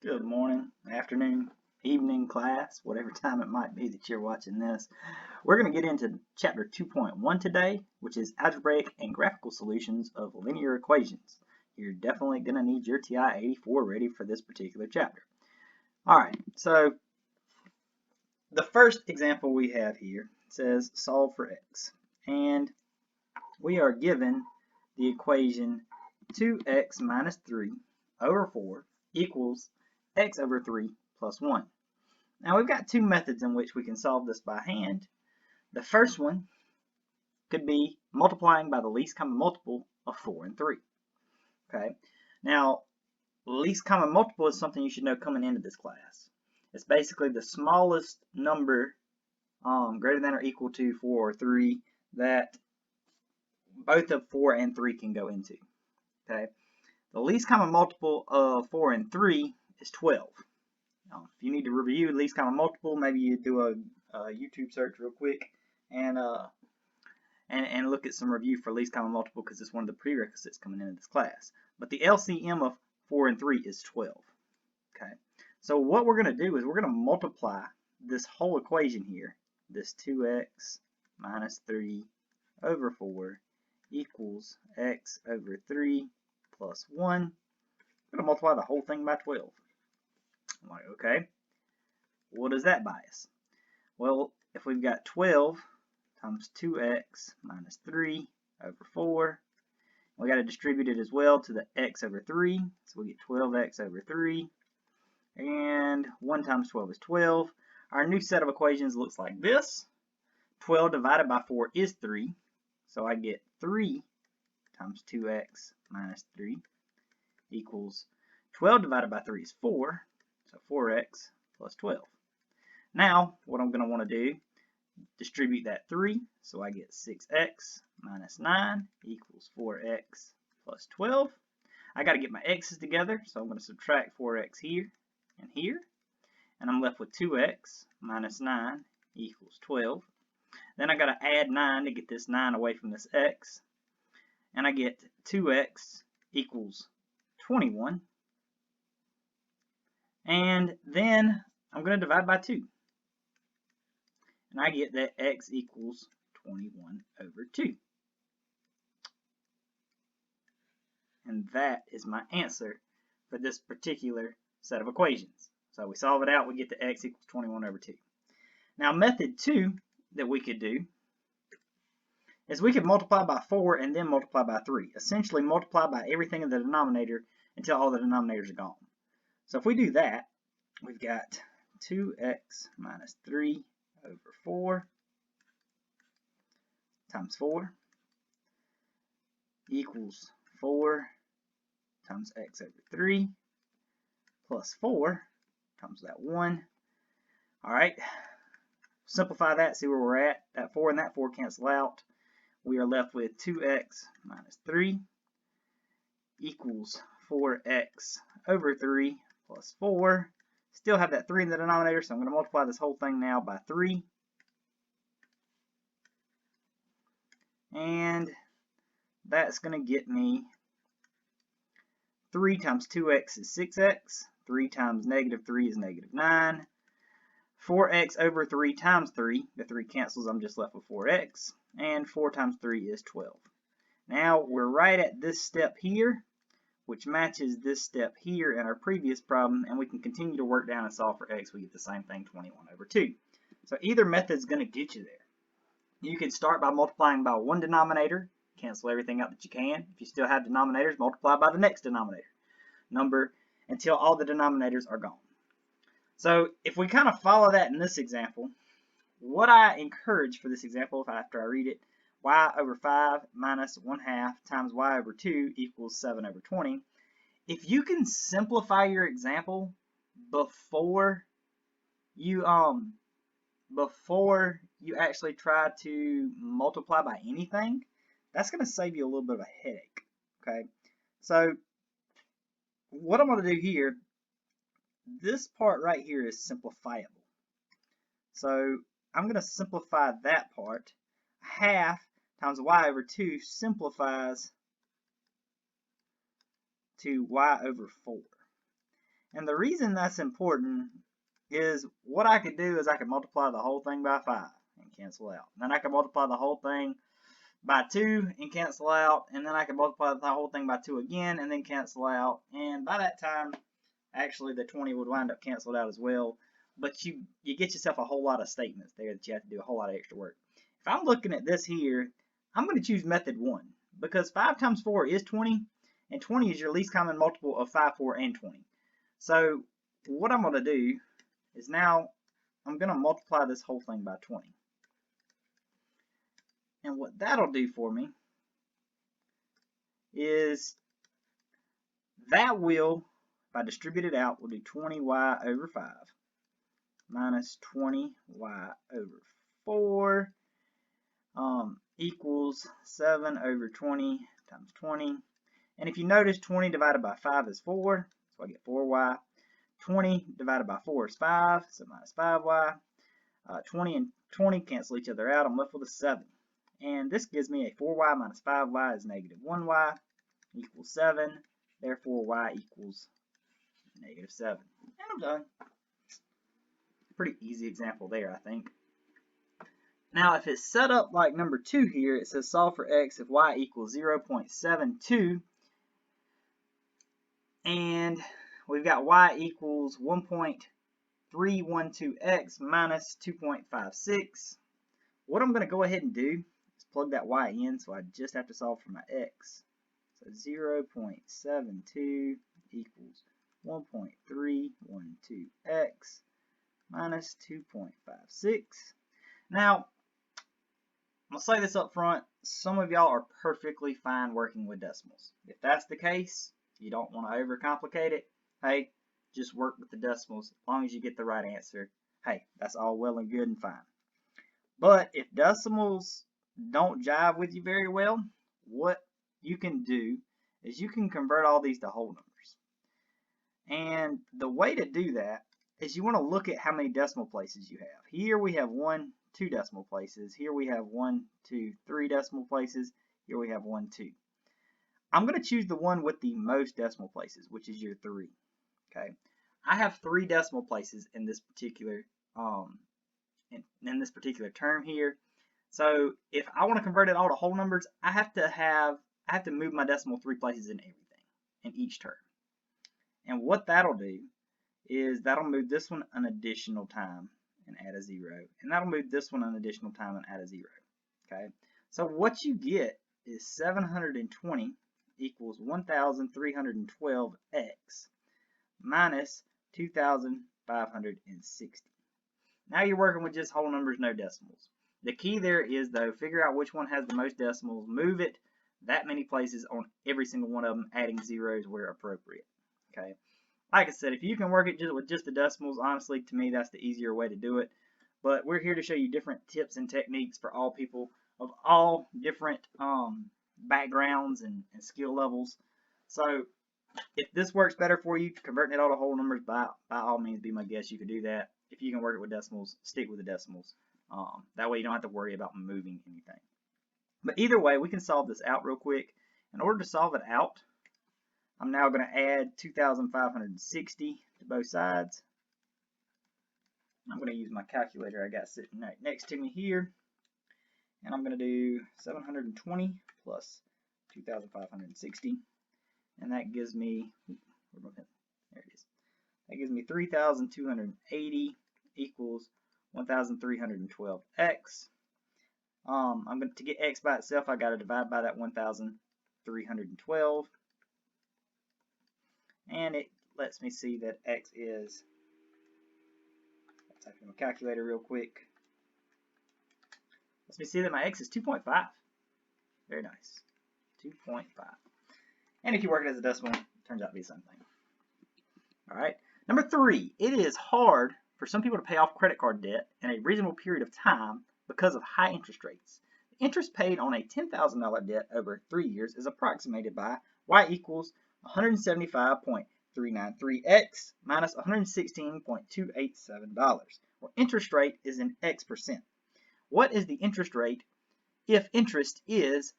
Good morning, afternoon, evening class, whatever time it might be that you're watching this. We're going to get into chapter 2.1 today, which is algebraic and graphical solutions of linear equations. You're definitely going to need your TI-84 ready for this particular chapter. All right, so the first example we have here says solve for x, and we are given the equation 2x minus 3 over 4 equals x over 3 plus 1. Now we've got two methods in which we can solve this by hand. The first one could be multiplying by the least common multiple of 4 and 3. Okay. Now, least common multiple is something you should know coming into this class. It's basically the smallest number greater than or equal to 4 or 3 that both of 4 and 3 can go into. Okay. The least common multiple of 4 and 3 is 12. Now, if you need to review least common multiple, maybe you do a YouTube search real quick and look at some review for least common multiple, because it's one of the prerequisites coming into this class. But the LCM of 4 and 3 is 12. Okay, so what we're going to do is we're going to multiply this whole equation here, this 2x minus 3 over 4 equals x over 3 plus 1. I'm going to multiply the whole thing by 12. I'm like, okay, what does that buy us? Well, if we've got 12 times 2x minus 3 over 4, we got to distribute it as well to the x over 3, so we get 12x over 3, and 1 times 12 is 12. Our new set of equations looks like this. 12 divided by 4 is 3, so I get 3 times 2x minus 3 equals 12 divided by 3 is 4, so 4x plus 12. Now, what I'm going to want to do, distribute that 3, so I get 6x minus 9 equals 4x plus 12. I got to get my x's together, so I'm going to subtract 4x here and here, and I'm left with 2x minus 9 equals 12. Then I got to add 9 to get this 9 away from this x, and I get 2x equals 21. And then I'm going to divide by 2. And I get that x equals 21 over 2. And that is my answer for this particular set of equations. So we solve it out, we get the x equals 21 over 2. Now method 2 that we could do is we could multiply by 4 and then multiply by 3. Essentially multiply by everything in the denominator until all the denominators are gone. So if we do that, we've got 2x minus 3 over 4 times 4 equals 4 times x over 3 plus 4 times that 1. All right, simplify that, see where we're at. That 4 and that 4 cancel out. We are left with 2x minus 3 equals 4x over 3 plus 4. Still have that 3 in the denominator, so I'm going to multiply this whole thing now by 3. And that's going to get me 3 times 2x is 6x. 3 times negative 3 is negative 9. 4x over 3 times 3. The 3 cancels, I'm just left with 4x. And 4 times 3 is 12. Now we're right at this step here, which matches this step here in our previous problem, and we can continue to work down and solve for x. We get the same thing, 21 over 2. So either method is going to get you there. You can start by multiplying by one denominator, cancel everything out that you can. If you still have denominators, multiply by the next denominator number until all the denominators are gone. So if we kind of follow that in this example, what I encourage for this example, after I read it, y over 5 minus 1/2 times y over 2 equals 7 over 20. If you can simplify your example before you actually try to multiply by anything, that's going to save you a little bit of a headache. Okay, so what I'm going to do here, this part right here is simplifiable. So I'm going to simplify that part. 1/2 times y over 2 simplifies to y over 4. And the reason that's important is what I could do is I could multiply the whole thing by 5 and cancel out. Then I could multiply the whole thing by 2 and cancel out. And then I could multiply the whole thing by 2 again and then cancel out. And by that time, actually the 20 would wind up canceled out as well. But you get yourself a whole lot of statements there that you have to do a whole lot of extra work. If I'm looking at this here, I'm going to choose method 1 because 5 times 4 is 20, and 20 is your least common multiple of 5, 4, and 20. So what I'm going to do is now I'm going to multiply this whole thing by 20. And what that'll do for me is that will, if I distribute it out, will do 20y over 5 minus 20y over 4 equals 7 over 20 times 20. And if you notice, 20 divided by 5 is 4, so I get 4y. 20 divided by 4 is 5, so minus 5y. 20 and 20 cancel each other out. I'm left with a 7. And this gives me a 4y minus 5y is negative 1y equals 7. Therefore, y equals negative 7. And I'm done. Pretty easy example there, I think. Now, if it's set up like number 2 here, it says solve for x if y equals 0.72. And we've got y equals 1.312x minus 2.56. What I'm going to go ahead and do is plug that y in, so I just have to solve for my x. So 0.72 equals 1.312x minus 2.56. Now, I'm going to say this up front. Some of y'all are perfectly fine working with decimals. If that's the case, you don't want to overcomplicate it, hey, just work with the decimals. As long as you get the right answer, hey, that's all well and good and fine. But if decimals don't jive with you very well, what you can do is you can convert all these to whole numbers. And the way to do that is you want to look at how many decimal places you have. Here we have 1, 2 decimal places. Here we have 1, 2, 3 decimal places. Here we have 1, 2. I'm going to choose the one with the most decimal places, which is your 3. Okay, I have 3 decimal places in this particular in this particular term here. So if I want to convert it all to whole numbers, I have to move my decimal 3 places in everything in each term. And what that'll do is that'll move this one an additional time and add a 0, and that'll move this one an additional time and add a 0. Okay, so what you get is 720 equals 1,312x minus 2,560. Now you're working with just whole numbers, no decimals. The key there is, though, figure out which one has the most decimals, move it that many places on every single one of them, adding zeros where appropriate. Okay, like I said, if you can work it with just the decimals, honestly, to me, that's the easier way to do it. But we're here to show you different tips and techniques for all people of all different backgrounds and skill levels. So if this works better for you, converting it all to whole numbers, by all means, be my guest. You can do that. If you can work it with decimals, stick with the decimals. That way you don't have to worry about moving anything. But either way, we can solve this out real quick. In order to solve it out, I'm now going to add 2,560 to both sides. I'm going to use my calculator I got sitting right next to me here. And I'm going to do 720 plus 2,560. And that gives me, there it is. That gives me 3,280 equals 1,312x. I'm going to get x by itself, I got to divide by that 1,312. And it lets me see that x is, let's type in my calculator real quick. Lets me see that my x is 2.5. Very nice. 2.5. And if you work it as a decimal, it turns out to be the same thing. All right. Number 3, it is hard for some people to pay off credit card debt in a reasonable period of time because of high interest rates. The interest paid on a $10,000 debt over 3 years is approximated by y equals 175.393x minus $116.287, where interest rate is in x%. What is the interest rate if interest is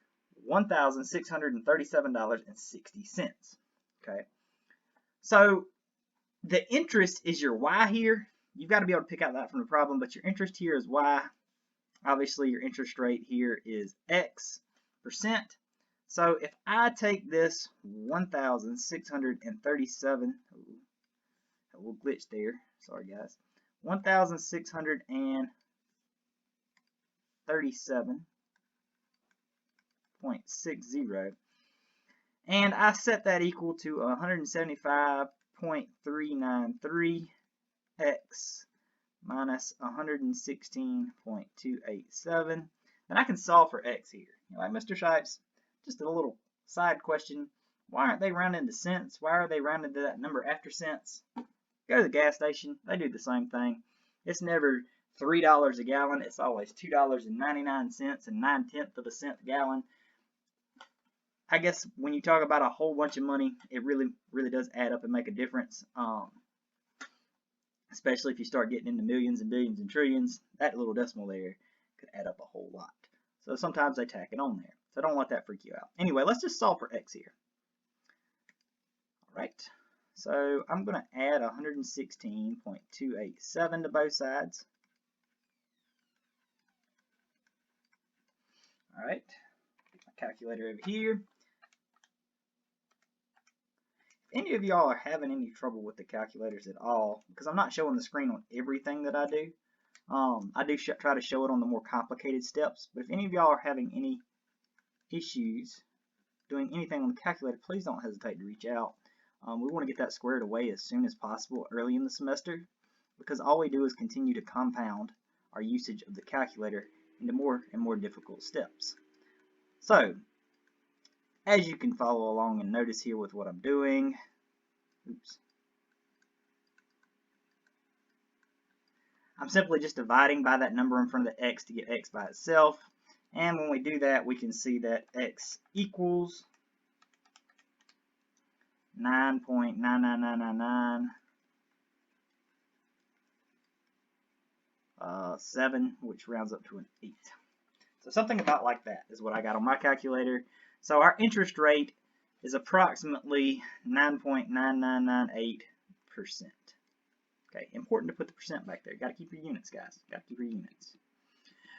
$1,637.60? Okay, so the interest is your y here. You've got to be able to pick out that from the problem, but your interest here is y. Obviously, your interest rate here is x percent. So if I take this 1,637, a little glitch there, sorry guys, 1,637.60, and I set that equal to 175.393 x minus 116.287, then I can solve for x here. Like Mr. Shipes, just a little side question. Why aren't they rounding to cents? Why are they rounding to that number after cents? Go to the gas station. They do the same thing. It's never $3 a gallon. It's always $2.99 and 9/10 of a cent a gallon. I guess when you talk about a whole bunch of money, it really does add up and make a difference. Especially if you start getting into millions and billions and trillions, that little decimal there could add up a whole lot. So sometimes they tack it on there. So don't let that freak you out. Anyway, let's just solve for x here. All right. So I'm going to add 116.287 to both sides. All right. Get my calculator over here. If any of y'all are having any trouble with the calculators at all, because I'm not showing the screen on everything that I do, I do try to show it on the more complicated steps, but if any of y'all are having any issues doing anything on the calculator, please don't hesitate to reach out. We want to get that squared away as soon as possible early in the semester, because all we do is continue to compound our usage of the calculator into more and more difficult steps. So, as you can follow along and notice here with what I'm doing, I'm simply just dividing by that number in front of the x to get x by itself. And when we do that, we can see that x equals 9.99997, which rounds up to an 8. So something about like that is what I got on my calculator. So our interest rate is approximately 9.9998%. Okay, important to put the percent back there. Got to keep your units, guys. Got to keep your units.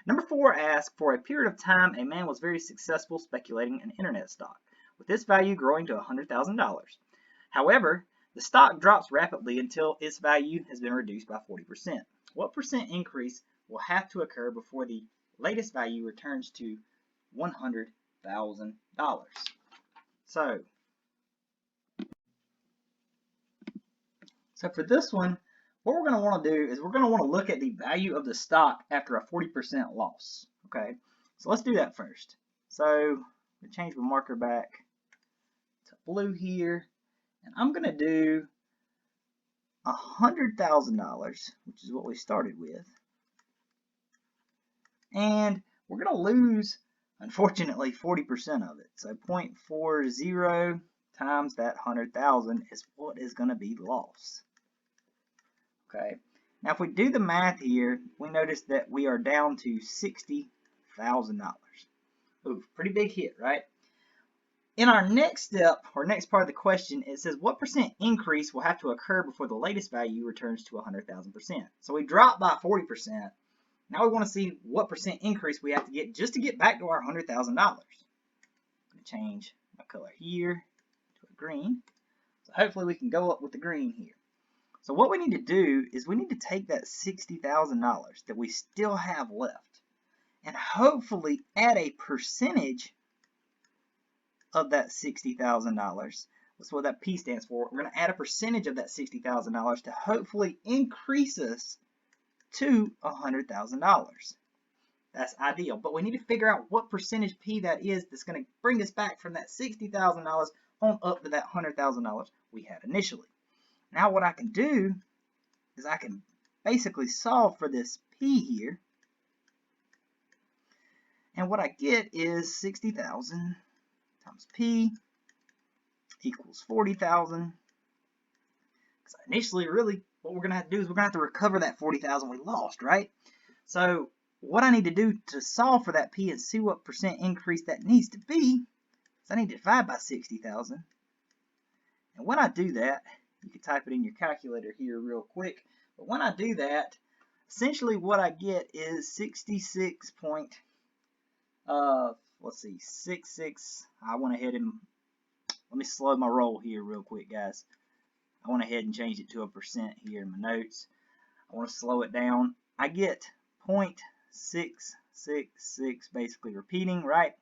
Number 4 asks, for a period of time, a man was very successful speculating in internet stock, with its value growing to $100,000. However, the stock drops rapidly until its value has been reduced by 40%. What percent increase will have to occur before the latest value returns to $100,000? So for this one, what we're going to want to do is we're going to want to look at the value of the stock after a 40% loss. Okay, so let's do that first. So I'm going to change my marker back to blue here, and I'm going to do $100,000, which is what we started with, and we're going to lose, unfortunately, 40% of it. So 0.40 times that 100,000 is what is going to be lost. Okay, now if we do the math here, we notice that we are down to $60,000. Ooh, pretty big hit, right? In our next step, or next part of the question, it says what percent increase will have to occur before the latest value returns to 100,000%. So we dropped by 40%. Now we want to see what percent increase we have to get just to get back to our $100,000. I'm going to change my color here to a green. So hopefully we can go up with the green here. So what we need to do is we need to take that $60,000 that we still have left and hopefully add a percentage of that $60,000. That's what that P stands for. We're going to add a percentage of that $60,000 to hopefully increase us to $100,000. That's ideal, but we need to figure out what percentage P that is that's going to bring us back from that $60,000 on up to that $100,000 we had initially. Now what I can do is I can basically solve for this P here, and what I get is 60,000 times P equals 40,000. Because initially, really, what we're going to have to do is we're going to have to recover that 40,000 we lost, right? So what I need to do to solve for that P and see what percent increase that needs to be is I need to divide by 60,000. And when I do that, You can type it in your calculator here real quick. But when I do that, essentially what I get is 66 point, let's see, 66. I went ahead and, let me slow my roll here real quick, guys. I went ahead and changed it to a percent here in my notes. I want to slow it down. I get 0.666 basically repeating, right?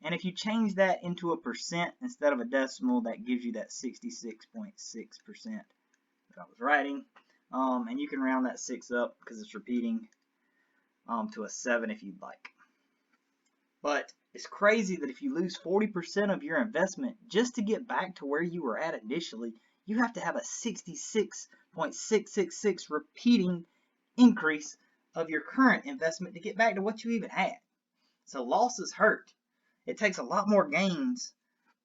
And if you change that into a percent instead of a decimal, that gives you that 66.6% that I was writing. And you can round that 6 up because it's repeating to a 7 if you'd like. But it's crazy that if you lose 40% of your investment just to get back to where you were at initially, you have to have a 66.666 repeating increase of your current investment to get back to what you even had. So losses hurt. It takes a lot more gains,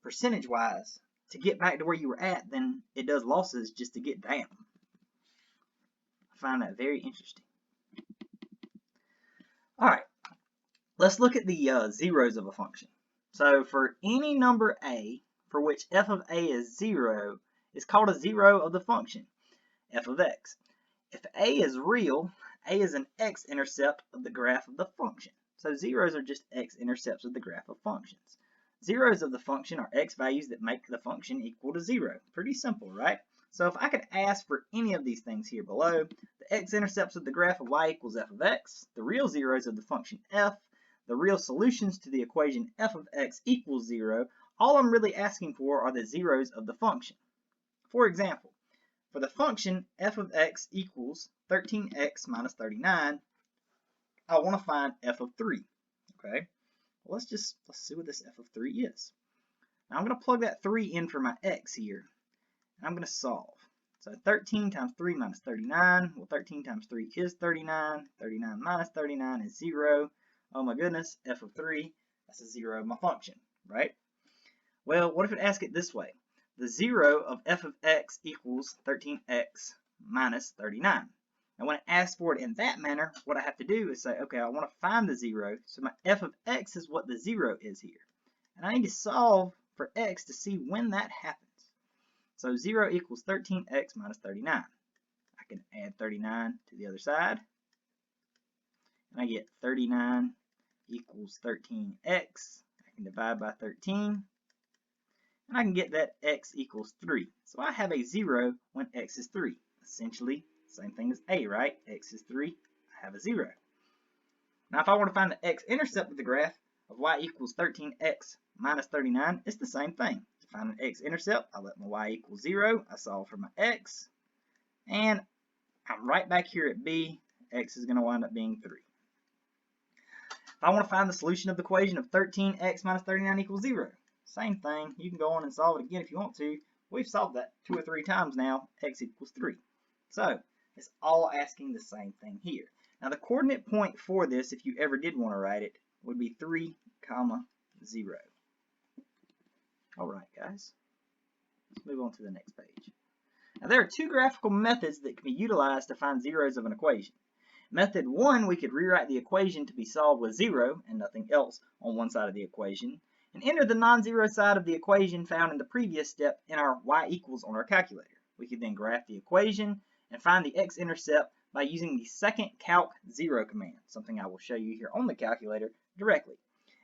percentage-wise, to get back to where you were at than it does losses just to get down. I find that very interesting. All right, let's look at the zeros of a function. So for any number a for which f of a is 0, it's called a zero of the function, f of x. If a is real, a is an x-intercept of the graph of the function. So zeros are just x-intercepts of the graph of functions. Zeros of the function are x values that make the function equal to 0. Pretty simple, right? So if I could ask for any of these things here below, the x-intercepts of the graph of y equals f of x, the real zeros of the function f, the real solutions to the equation f of x equals 0, all I'm really asking for are the zeros of the function. For example, for the function f of x equals 13x minus 39, I want to find f of 3. Okay, well, let's see what this f of 3 is. Now I'm going to plug that 3 in for my x here, and I'm going to solve. So 13 times 3 minus 39, well, 13 times 3 is 39, 39 minus 39 is 0. Oh my goodness, f of 3, that's a 0 of my function, right? Well, what if it asks it this way? The 0 of f of x equals 13x minus 39. And when it asks for it in that manner, what I have to do is say, okay, I want to find the 0, so my f of x is what the 0 is here. And I need to solve for x to see when that happens. So 0 equals 13x minus 39. I can add 39 to the other side, and I get 39 equals 13x. I can divide by 13, and I can get that x equals 3. So I have a 0 when x is 3. Essentially, same thing as a, right? X is 3, I have a 0. Now if I want to find the x-intercept of the graph of y equals 13x minus 39, it's the same thing. To find an x-intercept, I let my y equal 0, I solve for my x, and I'm right back here at b. X is going to wind up being 3. If I want to find the solution of the equation of 13x minus 39 equals 0, same thing. You can go on and solve it again if you want to. We've solved that 2 or 3 times now. X equals 3. So it's all asking the same thing here. Now the coordinate point for this, if you ever did want to write it, would be 3, 0. All right, guys. Let's move on to the next page. Now there are 2 graphical methods that can be utilized to find zeros of an equation. Method 1, we could rewrite the equation to be solved with 0 and nothing else on one side of the equation, and enter the non-zero side of the equation found in the previous step in our y equals on our calculator. We could then graph the equation and find the x-intercept by using the second calc 0 command, something I will show you here on the calculator directly.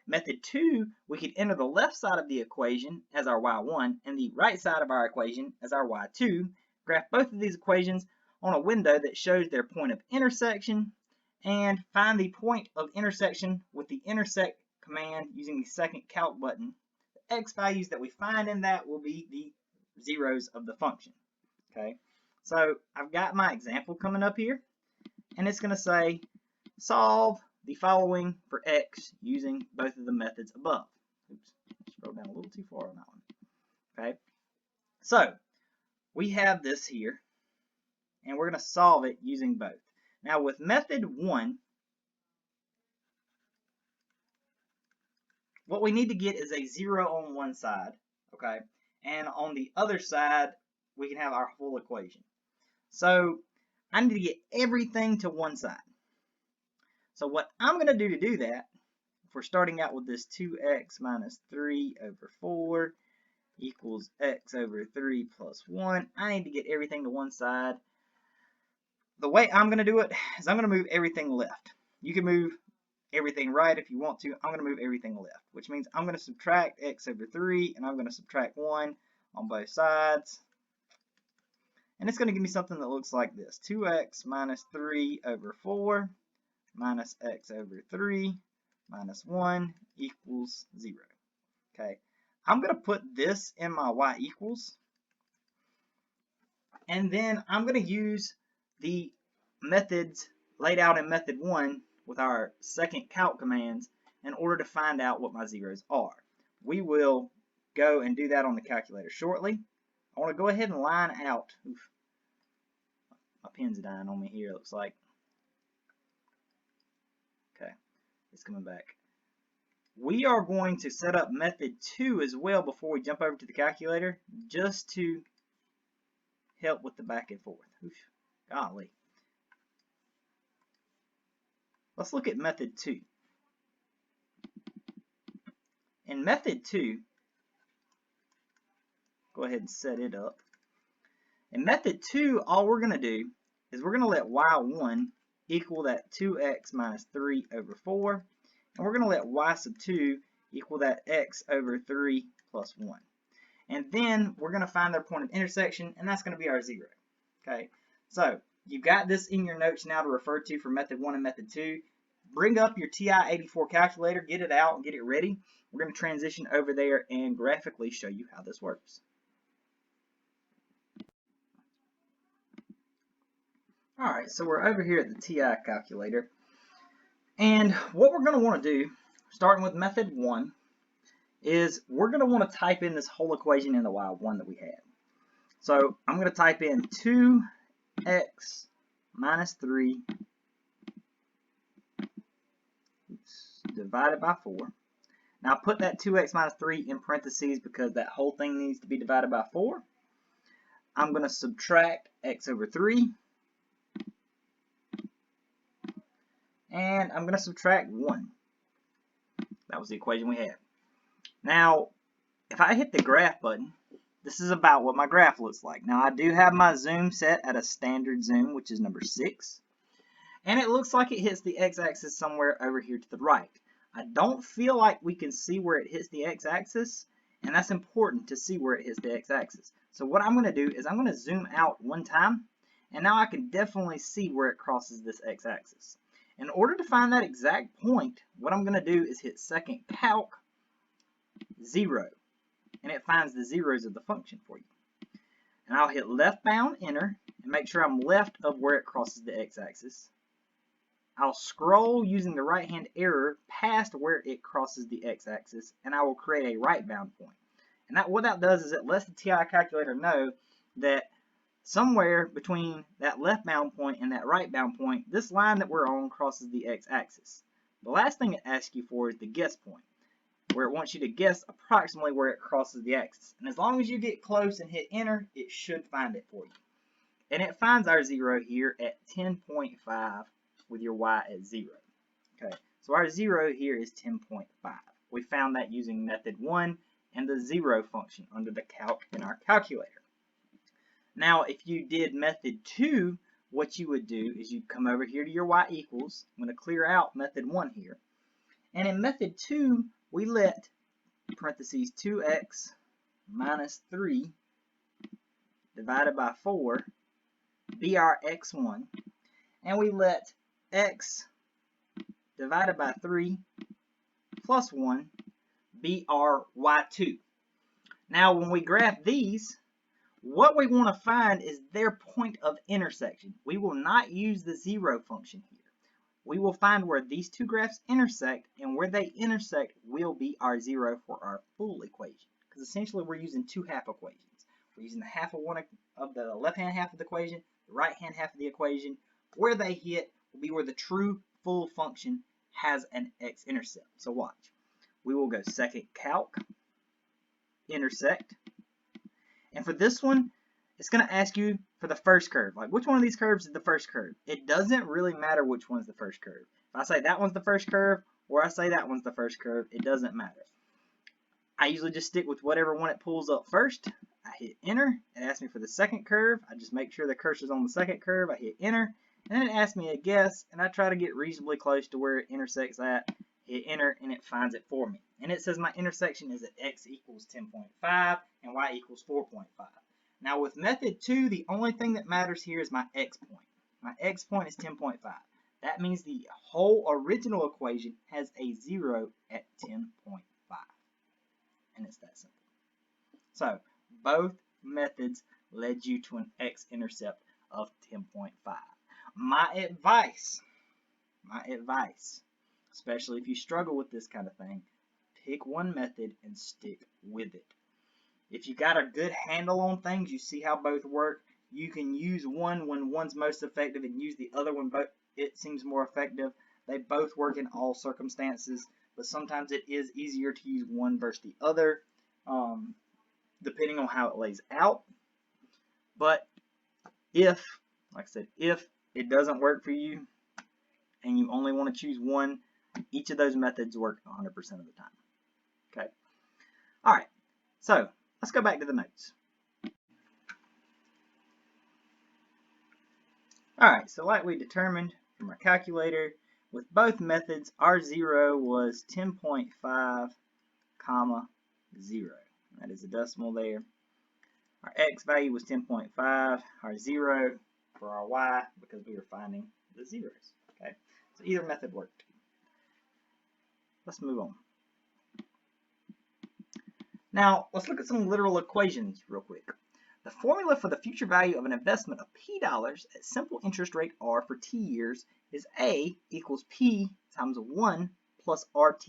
Method 2, we could enter the left side of the equation as our y1 and the right side of our equation as our y2, graph both of these equations on a window that shows their point of intersection, and find the point of intersection with the intersect command using the second calc button. The x values that we find in that will be the zeros of the function. Okay, so I've got my example coming up here, and it's going to say solve the following for x using both of the methods above. Oops, scroll down a little too far on that one. Okay, so we have this here, and we're going to solve it using both. Now with method 1, what we need to get is a 0 on one side, okay? And on the other side, we can have our full equation. So I need to get everything to one side. So what I'm going to do that, if we're starting out with this 2x minus 3 over 4, equals x over 3 plus 1. I need to get everything to one side. The way I'm going to do it is I'm going to move everything left. You can move everything right if you want to. I'm going to move everything left, which means I'm going to subtract x over 3 and I'm going to subtract 1 on both sides. And it's going to give me something that looks like this. 2x minus 3 over 4 minus x over 3 minus 1 equals 0. Okay, I'm going to put this in my y equals. And then I'm going to use the methods laid out in method 1 with our second calc commands in order to find out what my zeros are. We will go and do that on the calculator shortly. I want to go ahead and line out. Oof, my pen's dying on me here, it looks like. Okay, it's coming back. We are going to set up method 2 as well before we jump over to the calculator, just to help with the back and forth. Oof, golly. Let's look at method 2. In method 2, go ahead and set it up. In method 2, all we're going to do is we're going to let y1 equal that 2x minus 3 over 4. And we're going to let y sub 2 equal that x over 3 plus 1. And then we're going to find their point of intersection, and that's going to be our 0. Okay, so you've got this in your notes now to refer to for method 1 and method 2. Bring up your TI-84 calculator, get it out, and get it ready. We're going to transition over there and graphically show you how this works. Alright, so we're over here at the TI calculator. And what we're going to want to do, starting with method 1, is we're going to want to type in this whole equation in the y1 that we had. So I'm going to type in 2x minus 3 divided by 4. Now put that 2x minus 3 in parentheses because that whole thing needs to be divided by 4. I'm going to subtract x over 3. And I'm going to subtract 1. That was the equation we had. Now, if I hit the graph button, this is about what my graph looks like. Now, I do have my zoom set at a standard zoom, which is number 6. And it looks like it hits the x-axis somewhere over here to the right. I don't feel like we can see where it hits the x-axis, and that's important to see where it hits the x-axis. So what I'm going to do is I'm going to zoom out one time, and now I can definitely see where it crosses this x-axis. In order to find that exact point, what I'm going to do is hit second calc 0, and it finds the zeros of the function for you. And I'll hit left bound enter and make sure I'm left of where it crosses the x-axis. I'll scroll using the right hand arrow past where it crosses the x-axis, and I will create a right bound point. And what that does is it lets the TI calculator know that somewhere between that left bound point and that right bound point, this line that we're on crosses the x-axis. The last thing it asks you for is the guess point, where it wants you to guess approximately where it crosses the axis. And as long as you get close and hit enter, it should find it for you. And it finds our 0 here at 10.5 with your y at 0. Okay, so our 0 here is 10.5. We found that using method 1 and the 0 function under the calc in our calculator. Now, if you did method 2, what you would do is you'd come over here to your y equals. I'm going to clear out method 1 here. And in method 2, we let parentheses 2x minus 3 divided by 4 be our x1. And we let x divided by 3 plus 1 be our y2. Now, when we graph these, what we want to find is their point of intersection. We will not use the 0 function here. We will find where these two graphs intersect, and where they intersect will be our 0 for our full equation. Because essentially we're using two half equations. We're using the half of one of the left-hand half of the equation, the right-hand half of the equation. Where they hit will be where the true full function has an x-intercept. So watch. We will go second calc, intersect. And for this one, it's going to ask you for the first curve. Like, which one of these curves is the first curve? It doesn't really matter which one's the first curve. If I say that one's the first curve, or I say that one's the first curve, it doesn't matter. I usually just stick with whatever one it pulls up first. I hit enter. It asks me for the second curve. I just make sure the cursor's on the second curve. I hit enter. And then it asks me a guess, and I try to get reasonably close to where it intersects at. Hit enter, and it finds it for me. And it says my intersection is at x equals 10.5 and y equals 4.5. Now with method 2, the only thing that matters here is my x point. My x point is 10.5. That means the whole original equation has a 0 at 10.5. And it's that simple. So both methods led you to an x-intercept of 10.5. My advice, especially if you struggle with this kind of thing, pick one method and stick with it. If you got a good handle on things, you see how both work, you can use one when one's most effective and use the other one but it seems more effective. They both work in all circumstances, but sometimes it is easier to use one versus the other, depending on how it lays out. But if, like I said, if it doesn't work for you and you only want to choose one, each of those methods work 100% of the time. Okay. All right. So let's go back to the notes. All right. So like we determined from our calculator, with both methods, our 0 was 10.5, comma 0. That is a decimal there. Our x value was 10.5. Our 0 for our y, because we were finding the zeros. Okay, so either method worked. Let's move on. Now, let's look at some literal equations real quick. The formula for the future value of an investment of P dollars at simple interest rate R for T years is A equals P times 1 plus RT.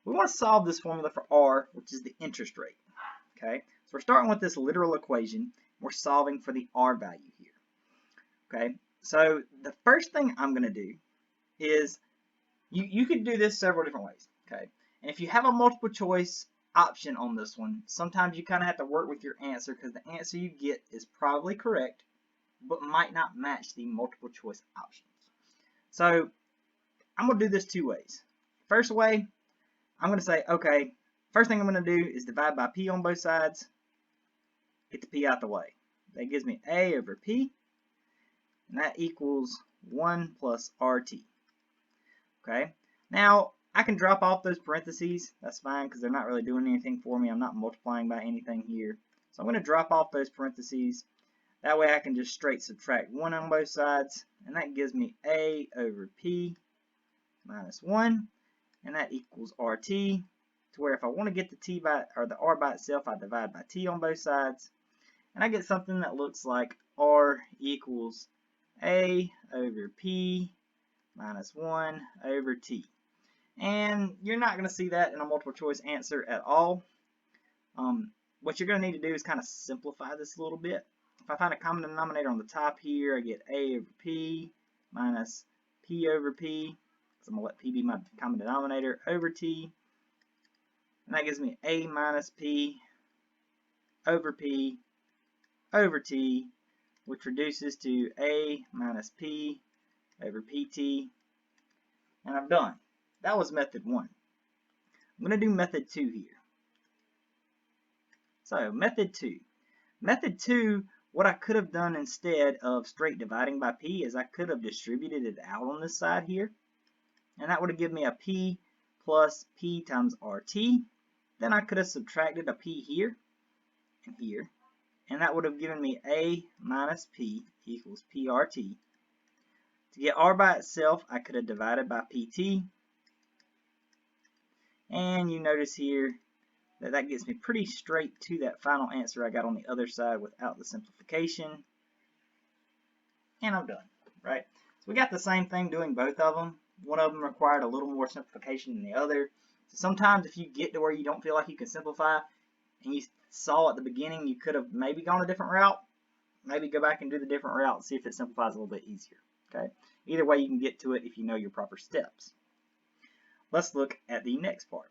We want to solve this formula for R, which is the interest rate. Okay, so we're starting with this literal equation. We're solving for the R value here. Okay, so the first thing I'm going to do is, you could do this several different ways. Okay, and if you have a multiple choice option on this one, sometimes you kind of have to work with your answer because the answer you get is probably correct, but might not match the multiple choice options. So I'm going to do this two ways. First way, I'm going to say, okay, first thing I'm going to do is divide by P on both sides, get the P out the way. That gives me A over P, and that equals 1 plus RT. Okay, now I can drop off those parentheses. That's fine because they're not really doing anything for me. I'm not multiplying by anything here. So I'm going to drop off those parentheses. That way I can just straight subtract 1 on both sides, and that gives me A over P minus 1, and that equals RT, to where if I want to get the T by, or the R by itself, I divide by T on both sides, and I get something that looks like R equals A over P minus 1 over T. And you're not going to see that in a multiple choice answer at all. What you're going to need to do is kind of simplify this a little bit. If I find a common denominator on the top here, I get A over P minus P over P, because I'm going to let P be my common denominator, over T. And that gives me A minus P over P over T, which reduces to A minus P over PT. And I'm done. That was method 1. I'm going to do method 2 here. So method 2. Method 2, what I could have done instead of straight dividing by P is I could have distributed it out on this side here. And that would have given me a P plus P times RT. Then I could have subtracted a P here and here. And that would have given me A minus P equals PRT. To get R by itself, I could have divided by PT. And you notice here that that gets me pretty straight to that final answer I got on the other side without the simplification. And I'm done, right? So we got the same thing doing both of them. One of them required a little more simplification than the other. So sometimes if you get to where you don't feel like you can simplify, and you saw at the beginning you could have maybe gone a different route, maybe go back and do the different route and see if it simplifies a little bit easier. Okay? Either way you can get to it if you know your proper steps. Let's look at the next part.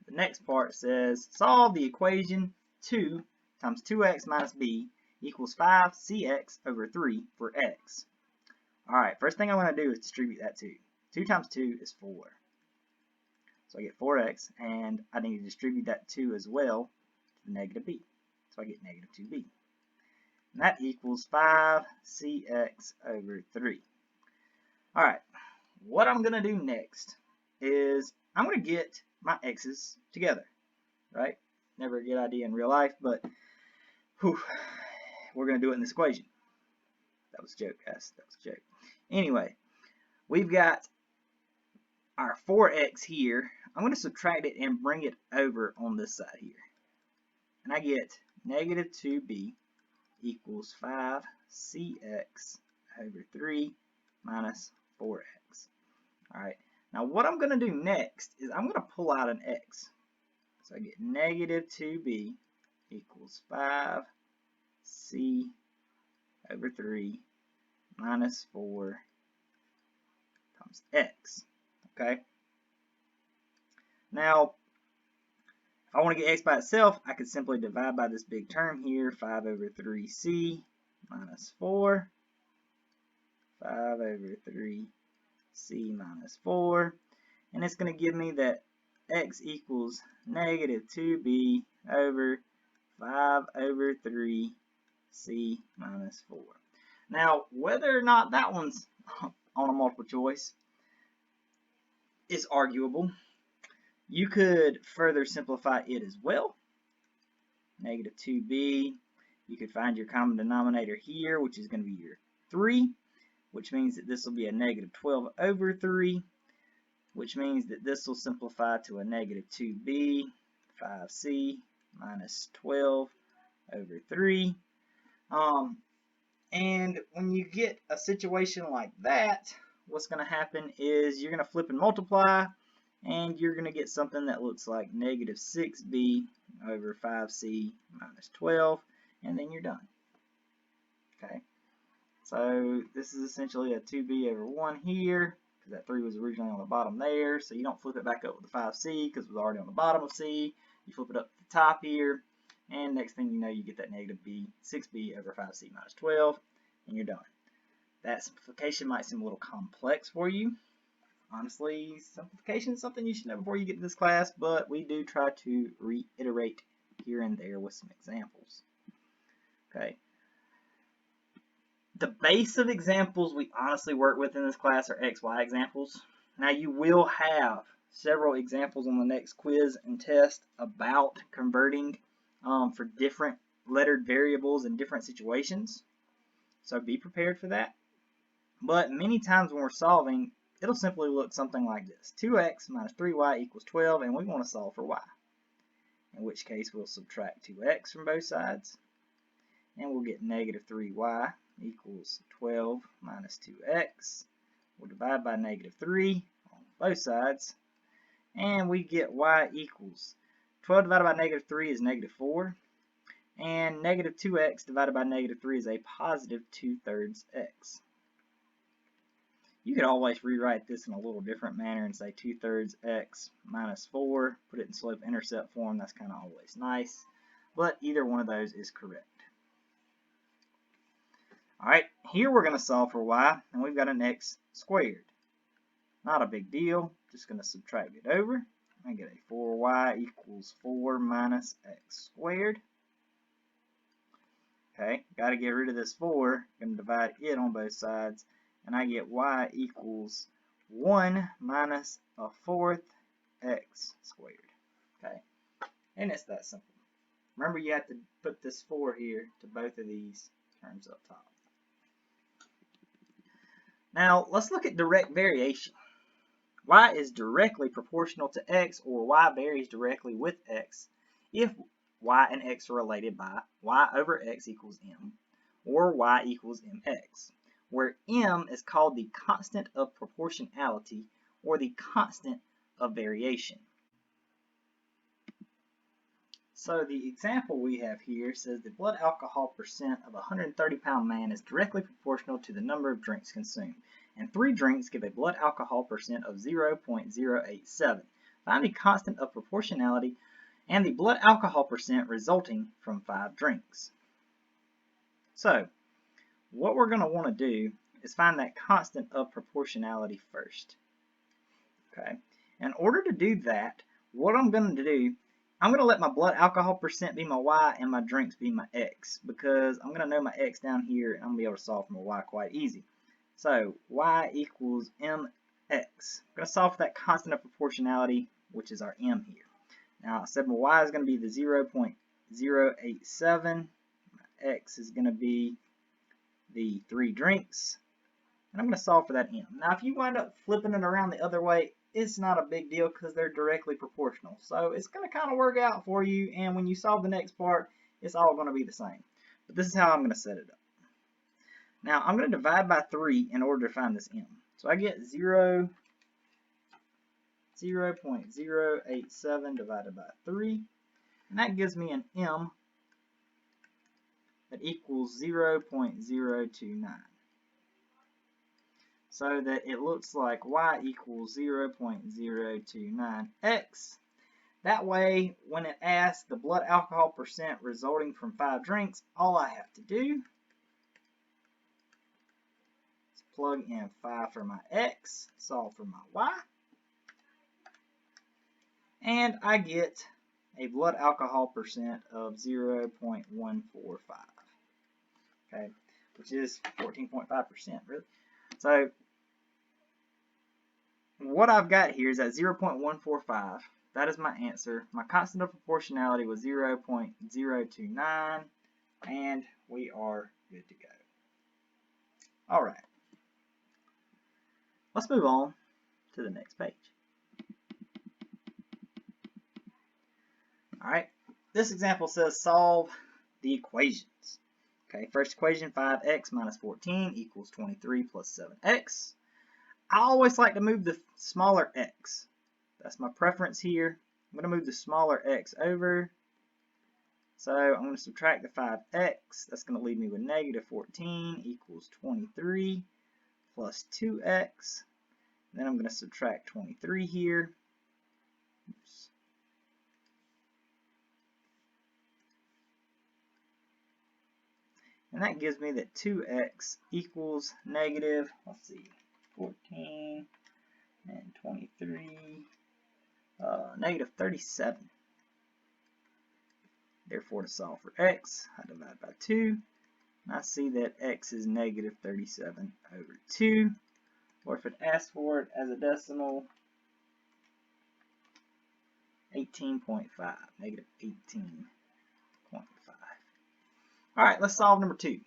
The next part says, solve the equation 2 times 2x minus b equals 5cx over 3 for x. Alright, first thing I'm going to do is distribute that 2. 2 times 2 is 4. So I get 4x, and I need to distribute that 2 as well to the negative b. So I get negative 2b. And that equals 5cx over 3. Alright, what I'm going to do next is I'm going to get my x's together, right? Never a good idea in real life, but we're going to do it in this equation. That was a joke, guys. That was a joke. Anyway, we've got our 4x here. I'm going to subtract it and bring it over on this side here. And I get negative 2b equals 5cx over 3 minus 4x. Alright, now what I'm going to do next is I'm going to pull out an x. So I get negative 2b equals 5c over 3 minus 4 times x. Okay. Now, if I want to get x by itself, I could simply divide by this big term here, 5 over 3c minus 4. 5 over 3c minus 4. And it's going to give me that x equals negative 2b over 5 over 3c minus 4. Now, whether or not that one's on a multiple choice is arguable. You could further simplify it as well. Negative 2b, you could find your common denominator here, which is going to be your 3, which means that this will be a negative 12 over 3, which means that this will simplify to a negative 2b, 5c minus 12 over 3. And when you get a situation like that, what's going to happen is you're going to flip and multiply, and you're going to get something that looks like negative 6b over 5c minus 12, and then you're done. Okay, so this is essentially a 2b over 1 here, because that 3 was originally on the bottom there, so you don't flip it back up with the 5c, because it was already on the bottom of c. You flip it up to the top here, and next thing you know, you get that negative 6b over 5c minus 12, and you're done. That simplification might seem a little complex for you. Honestly, simplification is something you should know before you get to this class, but we do try to reiterate here and there with some examples. Okay. The base of examples we honestly work with in this class are XY examples. Now you will have several examples on the next quiz and test about converting for different lettered variables in different situations. So be prepared for that. But many times when we're solving, it'll simply look something like this. 2x minus 3y equals 12, and we want to solve for y. In which case we'll subtract 2x from both sides, and we'll get negative 3y equals 12 minus 2x. We'll divide by negative 3 on both sides, and we get y equals 12 divided by negative 3 is negative 4, and negative 2x divided by negative 3 is a positive 2/3 x. You could always rewrite this in a little different manner and say 2/3 x minus 4, put it in slope-intercept form. That's kind of always nice, but either one of those is correct. Alright, here we're going to solve for y, and we've got an x squared. Not a big deal, just going to subtract it over. I get a 4y equals 4 minus x squared. Okay, got to get rid of this 4, going to divide it on both sides, and I get y equals 1 minus a 4th x squared. Okay, and it's that simple. Remember, you have to put this 4 here to both of these terms up top. Now, let's look at direct variation. Y is directly proportional to x, or y varies directly with x, if y and x are related by y over x equals m, or y equals mx, where m is called the constant of proportionality, or the constant of variation. So the example we have here says the blood alcohol percent of a 130-pound man is directly proportional to the number of drinks consumed, and 3 drinks give a blood alcohol percent of 0.087. Find the constant of proportionality and the blood alcohol percent resulting from 5 drinks. So what we're going to want to do is find that constant of proportionality first. Okay, In order to do that, what I'm going to do, I'm going to let my blood alcohol percent be my y and my drinks be my x, because I'm going to know my x down here and I'm going to be able to solve for my y quite easy. So y equals mx. I'm going to solve for that constant of proportionality, which is our m here. Now I said my y is going to be the 0.087, my x is going to be the 3 drinks, and I'm going to solve for that m. Now if you wind up flipping it around the other way, it's not a big deal because they're directly proportional. So it's going to kind of work out for you, and when you solve the next part, it's all going to be the same. But this is how I'm going to set it up. Now I'm going to divide by 3 in order to find this m. So I get 0.087 divided by 3, and that gives me an m that equals 0.029. So that it looks like y equals 0.029x. That way, when it asks the blood alcohol percent resulting from 5 drinks, all I have to do is plug in 5 for my x, solve for my y, and I get a blood alcohol percent of 0.145, okay, which is 14.5%, really. So what I've got here is at 0.145. That is my answer. My constant of proportionality was 0.029, and we are good to go. All right. Let's move on to the next page. All right. This example says solve the equations. Okay, first equation, 5x minus 14 equals 23 plus 7x. I always like to move the smaller x. That's my preference here. I'm going to move the smaller x over. So I'm going to subtract the 5x. That's going to leave me with negative 14 equals 23 plus 2x. And then I'm going to subtract 23 here. Oops. And that gives me that 2x equals negative, let's see, 14 and 23, negative 37. Therefore, to solve for x, I divide by 2, and I see that x is negative 37 over 2, or if it asks for it as a decimal, 18.5, negative 18.5. All right, let's solve number 2.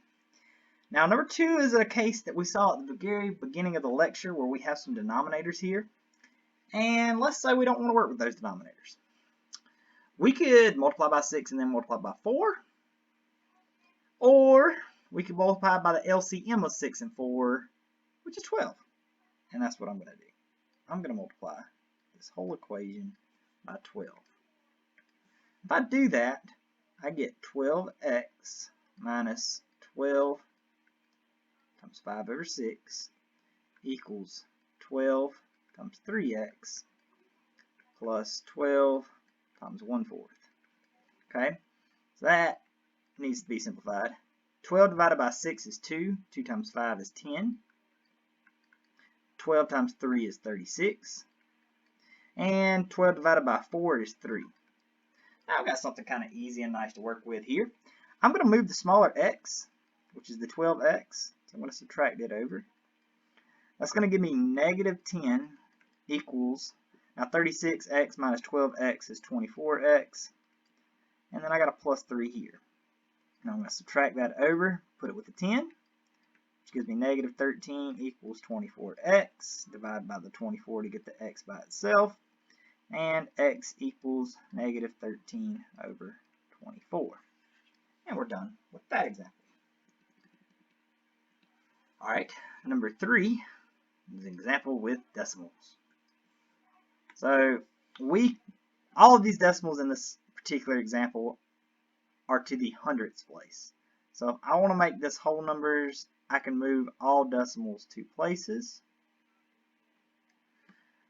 Now, number 2 is a case that we saw at the very beginning of the lecture where we have some denominators here. And let's say we don't want to work with those denominators. We could multiply by 6 and then multiply by 4. Or we could multiply by the LCM of 6 and 4, which is 12. And that's what I'm going to do. I'm going to multiply this whole equation by 12. If I do that, I get 12x minus 12 times 5 over 6 equals 12 times 3x plus 12 times 1/4. Okay, so that needs to be simplified. 12 divided by 6 is 2. 2 times 5 is 10. 12 times 3 is 36. And 12 divided by 4 is 3. Now I've got something kind of easy and nice to work with here. I'm going to move the smaller x, which is the 12x. So I'm going to subtract it over. That's going to give me negative 10 equals, now 36x minus 12x is 24x. And then I got a plus 3 here. Now I'm going to subtract that over, put it with a 10, which gives me negative 13 equals 24x. Divide by the 24 to get the x by itself. And x equals negative 13 over 24. And we're done with that example. All right, number 3 is an example with decimals. So all of these decimals in this particular example are to the hundredths place. So if I want to make this whole numbers, I can move all decimals 2 places,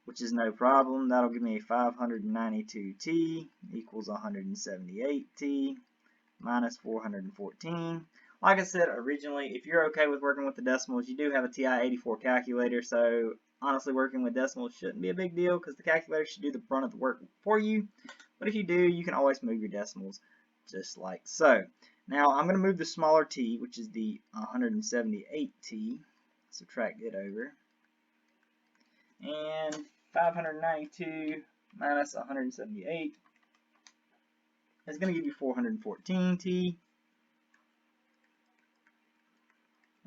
which is no problem. That'll give me 592t equals 178t minus 414. Like I said originally, if you're okay with working with the decimals, you do have a TI-84 calculator, so honestly, working with decimals shouldn't be a big deal because the calculator should do the brunt of the work for you. But if you do, you can always move your decimals just like so. Now I'm going to move the smaller t, which is the 178t, subtract it over, and 592 minus 178 is going to give you 414t,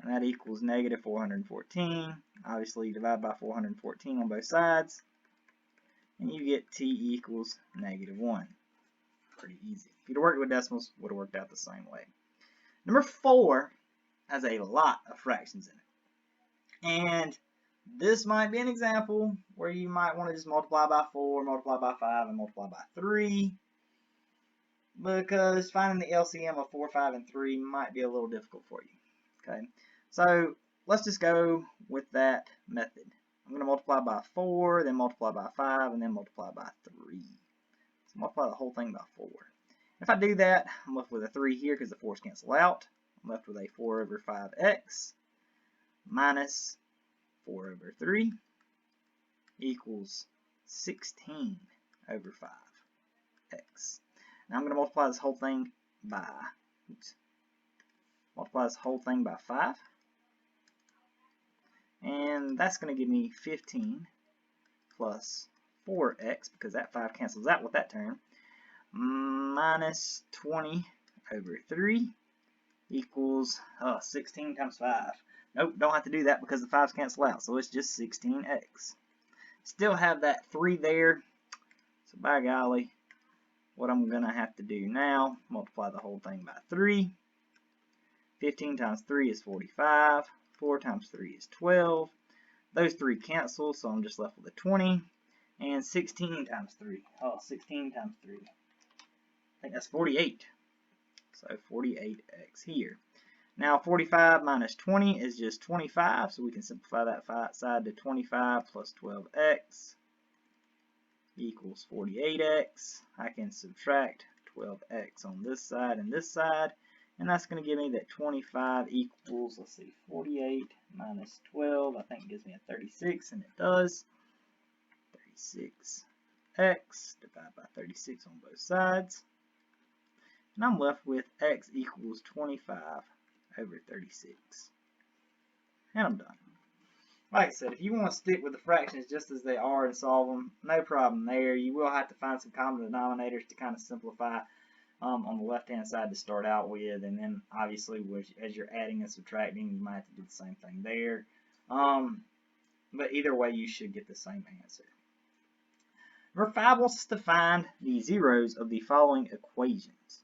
and that equals negative 414. Obviously, you divide by 414 on both sides, and you get t equals negative 1. Pretty easy. If you'd have worked with decimals, would have worked out the same way. Number 4 has a lot of fractions in it. And this might be an example where you might want to just multiply by 4, multiply by 5, and multiply by 3. Because finding the LCM of 4, 5, and 3 might be a little difficult for you. Okay, so let's just go with that method. I'm going to multiply by 4, then multiply by 5, and then multiply by 3. So multiply the whole thing by 4. If I do that, I'm left with a 3 here because the 4's cancel out. I'm left with a 4 over 5x minus 4 over 3 equals 16 over 5x. Now I'm going to multiply this whole thing by, multiply this whole thing by 5. And that's going to give me 15 plus 4x, because that 5 cancels out with that term, minus 20 over 3 equals 16 times 5. Nope, don't have to do that because the 5's cancel out, so it's just 16x. Still have that 3 there, so by golly, what I'm going to have to do now, multiply the whole thing by 3. 15 times 3 is 45. 4 times 3 is 12. Those 3 cancel, so I'm just left with a 20. And 16 times 3. 16 times 3. I think that's 48. So 48x here. Now 45 minus 20 is just 25, so we can simplify that side to 25 plus 12x equals 48x. I can subtract 12x on this side and this side, and that's going to give me that 25 equals, let's see, 48 minus 12, I think gives me a 36, and it does. 36x divided by 36 on both sides. And I'm left with x equals 25 over 36. And I'm done. Like I said, if you want to stick with the fractions just as they are and solve them, no problem there. You will have to find some common denominators to kind of simplify on the left-hand side to start out with, and then obviously as you're adding and subtracting, you might have to do the same thing there. But either way, you should get the same answer. Number 5 wants us to find the zeros of the following equations.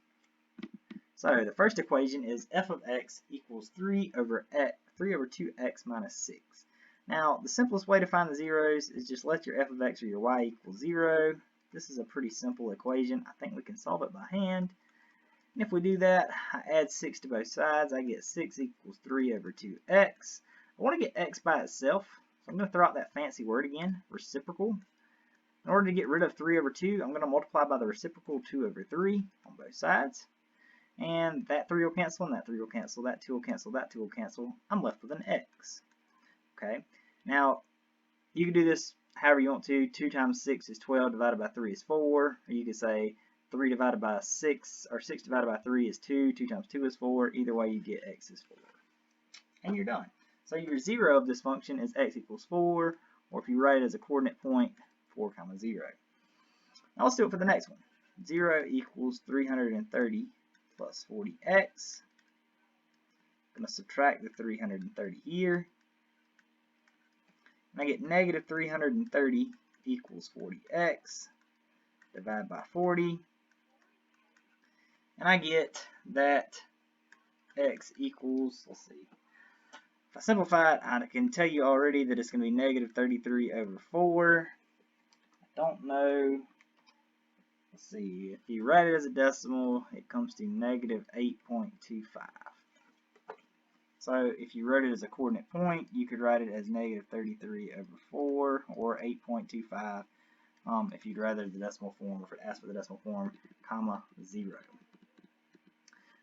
So the first equation is f of x equals 3 over 2x minus 6. Now, the simplest way to find the zeros is just let your f of x or your y equal 0. This is a pretty simple equation. I think we can solve it by hand. And if we do that, I add 6 to both sides. I get 6 equals 3 over 2x. I want to get x by itself, so I'm going to throw out that fancy word again, reciprocal. In order to get rid of 3 over 2, I'm going to multiply by the reciprocal 2 over 3 on both sides. And that 3 will cancel, and that 3 will cancel, that 2 will cancel, that 2 will cancel. I'm left with an x. Okay, now you can do this however you want to. 2 times 6 is 12, divided by 3 is 4. Or you could say 3 divided by 6, or 6 divided by 3 is 2. 2 times 2 is 4. Either way, you get x is 4. And you're done. So your zero of this function is x equals 4, or if you write it as a coordinate point, 4, 0. Now let's do it for the next one. 0 equals 330 plus 40x. I'm going to subtract the 330 here. And I get negative 330 equals 40x. Divide by 40. And I get that x equals, let's see. If I simplify it, I can tell you already that it's going to be negative 33 over 4. I don't know. Let's see, if you write it as a decimal, it comes to negative 8.25. So if you wrote it as a coordinate point, you could write it as negative 33 over 4 or 8.25 if you'd rather the decimal form, or if it asks for the decimal form, comma 0.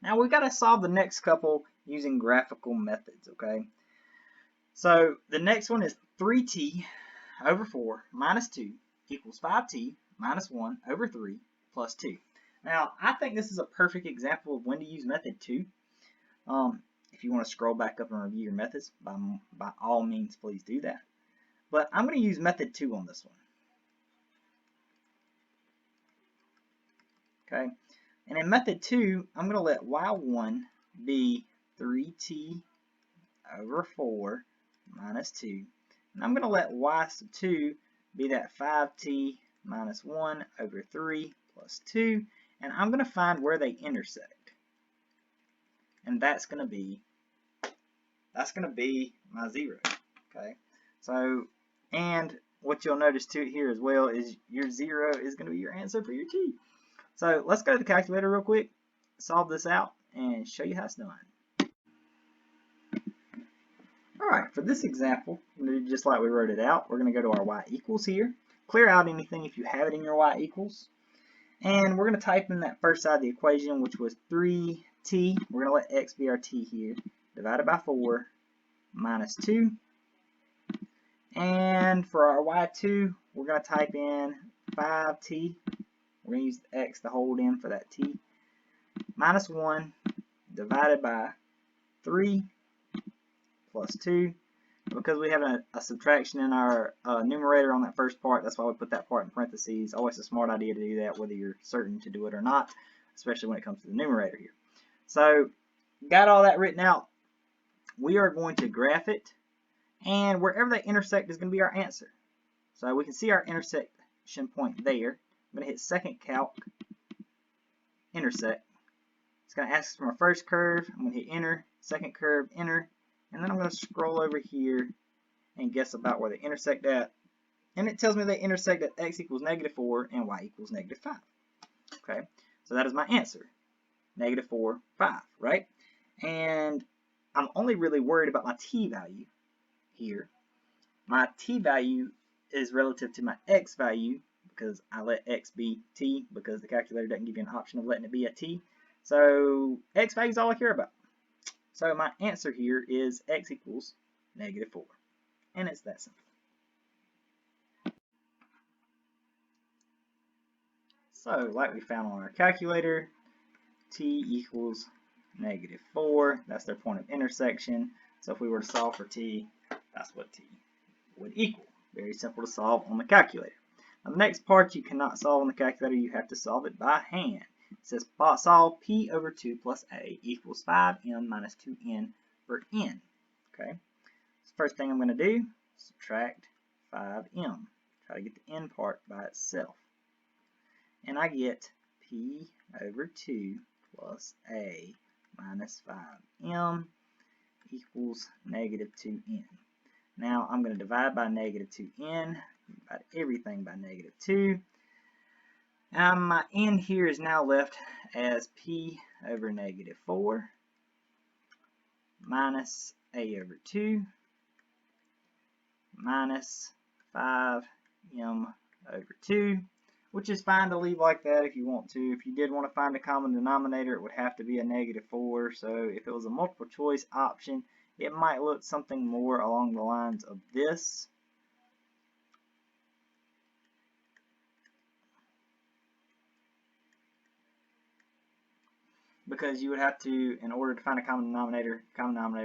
Now we've got to solve the next couple using graphical methods, okay? So the next one is 3t over 4 minus 2 equals 5t minus 1 over 3 plus 2. Now, I think this is a perfect example of when to use method 2. If you want to scroll back up and review your methods, by all means, please do that. But I'm going to use method 2 on this one. Okay, and in method 2, I'm going to let y1 be 3t over 4 minus 2. And I'm going to let y sub 2 be that 5t minus 1 over 3 plus 2. And I'm going to find where they intersect. And that's going to be my 0. Okay, so, and what you'll notice too here as well is your 0 is going to be your answer for your t. So let's go to the calculator real quick, solve this out, and show you how it's done. Alright, for this example, just like we wrote it out, we're going to go to our y equals here, clear out anything if you have it in your y equals, and we're going to type in that first side of the equation, which was 3t, we're going to let x be our t here, divided by 4, minus 2, and for our y2, we're going to type in 5t, we're going to use the x to hold in for that t, minus 1, divided by 3, plus 2. Because we have a subtraction in our numerator on that first part, that's why we put that part in parentheses. Always a smart idea to do that, whether you're certain to do it or not, especially when it comes to the numerator here. So, got all that written out. We are going to graph it, and wherever they intersect is going to be our answer. So we can see our intersection point there. I'm going to hit second calc, intersect. It's going to ask us for my first curve. I'm going to hit enter, second curve, enter. And then I'm going to scroll over here and guess about where they intersect at. And it tells me they intersect at x equals -4 and y equals -5. Okay, so that is my answer. -4, 5, right? And I'm only really worried about my t value here. My t value is relative to my x value because I let x be t because the calculator doesn't give you an option of letting it be a t. So x value is all I care about. So my answer here is x equals -4. And it's that simple. So like we found on our calculator, t equals -4. That's their point of intersection. So if we were to solve for t, that's what t would equal. Very simple to solve on the calculator. Now the next part you cannot solve on the calculator, you have to solve it by hand. It says solve p over 2 plus a equals 5m minus 2n for n. Okay, so first thing I'm going to do, subtract 5m. Try to get the n part by itself. And I get p over 2 plus a minus 5m equals -2n. Now I'm going to divide by -2n, divide everything by -2. My n here is now left as p over -4 minus a over 2 minus 5m over 2, which is fine to leave like that if you want to. If you did want to find a common denominator, it would have to be a -4. So if it was a multiple choice option, it might look something more along the lines of this. Because you would have to, in order to find a common denominator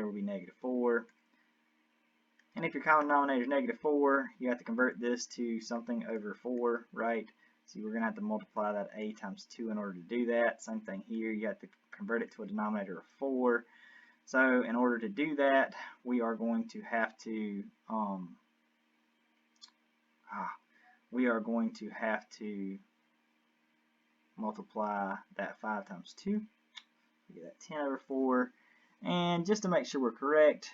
would be -4. And if your common denominator is -4, you have to convert this to something over 4, right? So we're going to have to multiply that a times 2 in order to do that. Same thing here, you have to convert it to a denominator of 4. So in order to do that, we are going to have to multiply that 5 times 2. We get that 10 over 4. And just to make sure we're correct,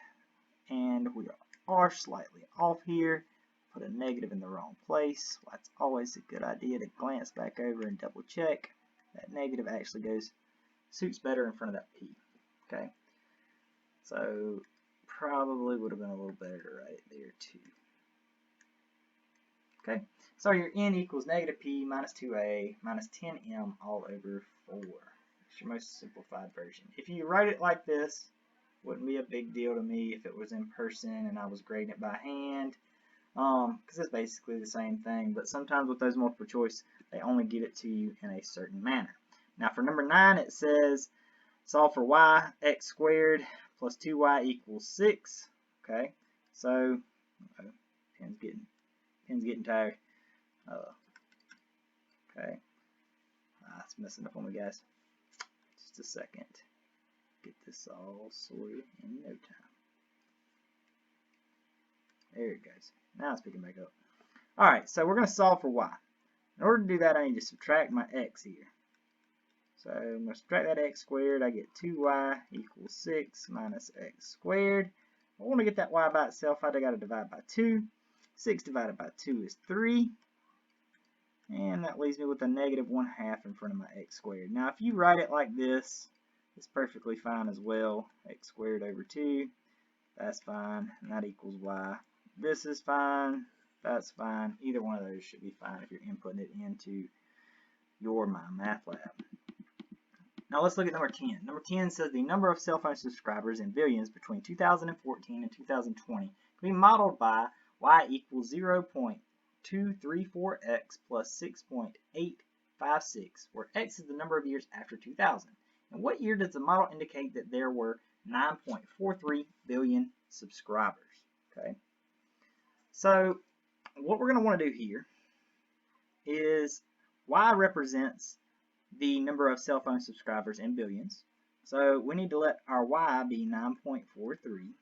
and we are slightly off here, put a negative in the wrong place. Well, that's always a good idea to glance back over and double check. That negative actually suits better in front of that p. Okay, so probably would have been a little better to write it there too. Okay, so your n equals -p minus 2a minus 10m all over 4. That's your most simplified version. If you write it like this, Wouldn't be a big deal to me if it was in person and I was grading it by hand, because it's basically the same thing. But sometimes with those multiple choice, they only give it to you in a certain manner. Now for number 9, it says solve for y, x squared plus 2y equals 6. Okay, so pen's getting tired. Okay, it's messing up on me, guys. Just a second. Get this all sorted in no time. There it goes. Now it's picking back up. Alright, so we're going to solve for y. In order to do that, I need to subtract my x here. So I'm going to subtract that x squared. I get 2y equals 6 minus x squared. I want to get that y by itself. I got to divide by 2. 6 divided by 2 is 3. And that leaves me with a negative 1/2 in front of my x squared. Now, if you write it like this, it's perfectly fine as well. X squared over 2, that's fine, and that equals y. This is fine, that's fine. Either one of those should be fine if you're inputting it into your MyMathLab. Now let's look at number 10. Number 10 says the number of cell phone subscribers in billions between 2014 and 2020 can be modeled by y equals 0.234x plus 6.856, where x is the number of years after 2000. And what year does the model indicate that there were 9.43 billion subscribers? Okay. So what we're going to want to do here is y represents the number of cell phone subscribers in billions. So we need to let our y be 9.43,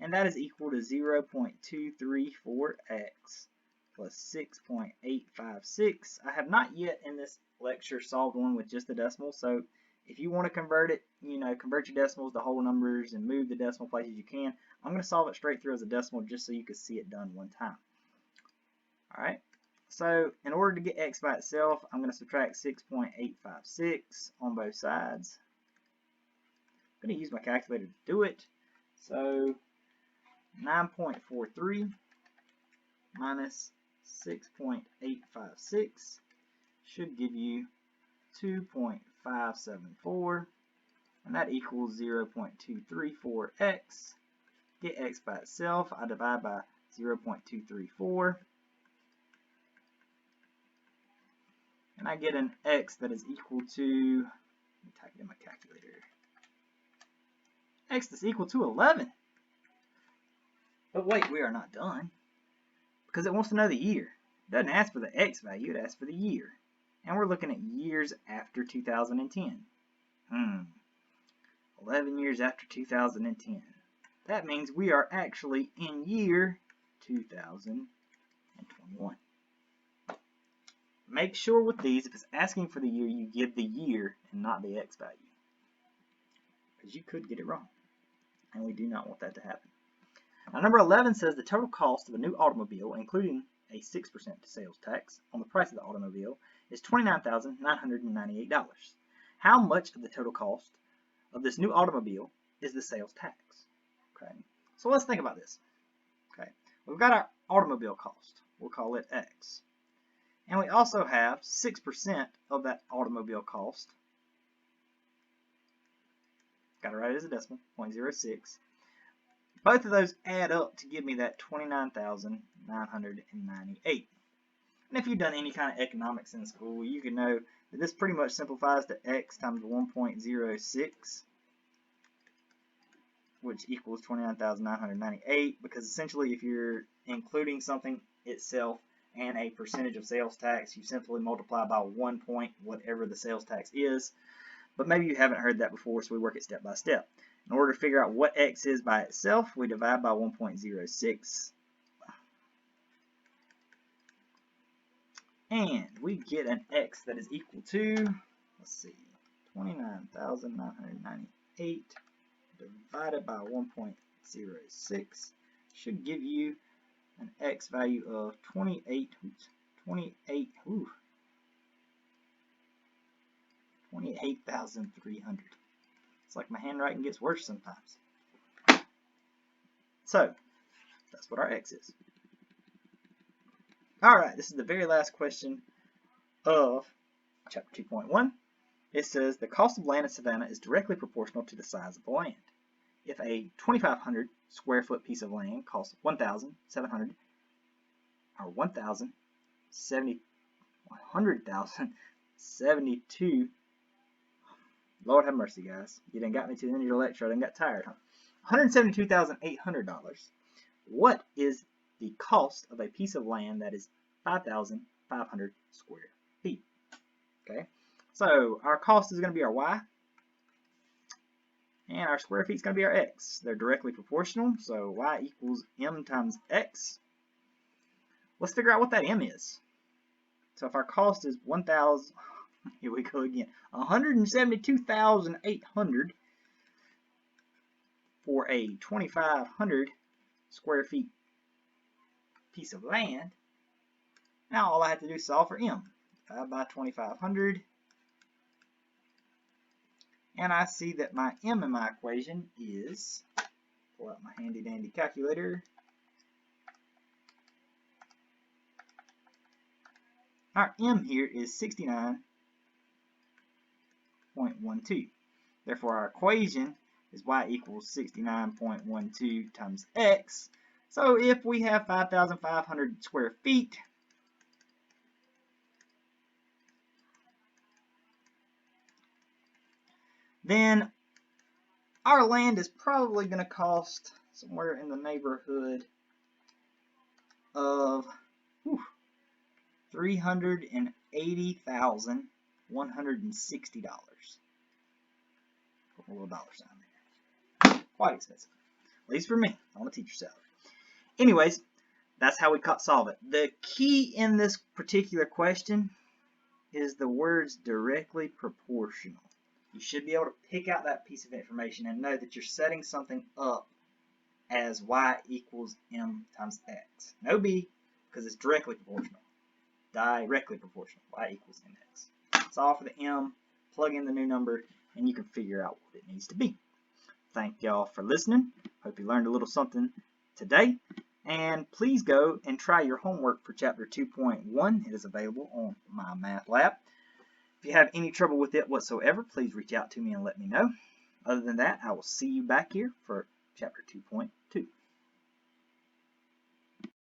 and that is equal to 0.234x plus 6.856. I have not yet in this lecture solved one with just the decimal, so if you want to convert it, convert your decimals to whole numbers and move the decimal places you can. I'm going to solve it straight through as a decimal just so you can see it done one time. Alright, so in order to get x by itself, I'm going to subtract 6.856 on both sides. I'm going to use my calculator to do it. So 9.43 minus 6.856 should give you 2.574, and that equals 0.234x. Get x by itself, I divide by 0.234, and I get an x that is equal to, let me type it in my calculator, x is equal to 11. But wait, we are not done, because it wants to know the year. It doesn't ask for the x value, it asks for the year. And we're looking at years after 2010. 11 years after 2010. That means we are actually in year 2021. Make sure with these, if it's asking for the year, you give the year and not the x value, because you could get it wrong, and we do not want that to happen. Now, number 11 says the total cost of a new automobile, including a 6% sales tax on the price of the automobile, is $29,998. How much of the total cost of this new automobile is the sales tax? Okay, so let's think about this. Okay, we've got our automobile cost. We'll call it X. And we also have 6% of that automobile cost. Got to write it as a decimal, 0.06. Both of those add up to give me that $29,998. And if you've done any kind of economics in school, you can know that this pretty much simplifies to x times 1.06, which equals 29,998, because essentially if you're including something itself and a percentage of sales tax, you simply multiply by 1 point whatever the sales tax is. But maybe you haven't heard that before, so we work it step by step. In order to figure out what x is by itself, we divide by 1.06. And we get an x that is equal to, let's see, 29,998 divided by 1.06 should give you an x value of 28,300. It's like my handwriting gets worse sometimes. So, that's what our x is. Alright, this is the very last question of chapter 2.1. It says the cost of land in Savannah is directly proportional to the size of the land. if a 2,500 square foot piece of land costs 1,700 or 100,072, Lord have mercy, guys. You done got me to the end of your lecture. I done got tired, huh? $172,800. What is the cost of a piece of land that is 5,500 square feet? Okay, so our cost is going to be our y, and our square feet is going to be our x. They're directly proportional, so y equals m times x. Let's figure out what that m is. So if our cost is 1,000, here we go again, 172,800 for a 2,500 square feet piece of land. Now all I have to do is solve for m. 5 by 2,500. And I see that my m in my equation is, pull out my handy dandy calculator. Our m here is 69.12. Therefore, our equation is y equals 69.12 times x. So if we have 5,500 square feet, then our land is probably going to cost somewhere in the neighborhood of $380,160. Put a little dollar sign there. Quite expensive. At least for me, on a teacher's salary. Anyways, that's how we solve it. The key in this particular question is the words directly proportional. You should be able to pick out that piece of information and know that you're setting something up as y equals m times x. No b, because it's directly proportional. Directly proportional. Y equals mx. Solve for the m, plug in the new number, and you can figure out what it needs to be. Thank y'all for listening. Hope you learned a little something today. And please go and try your homework for Chapter 2.1. It is available on my Math Lab. If you have any trouble with it whatsoever, please reach out to me and let me know. Other than that, I will see you back here for Chapter 2.2.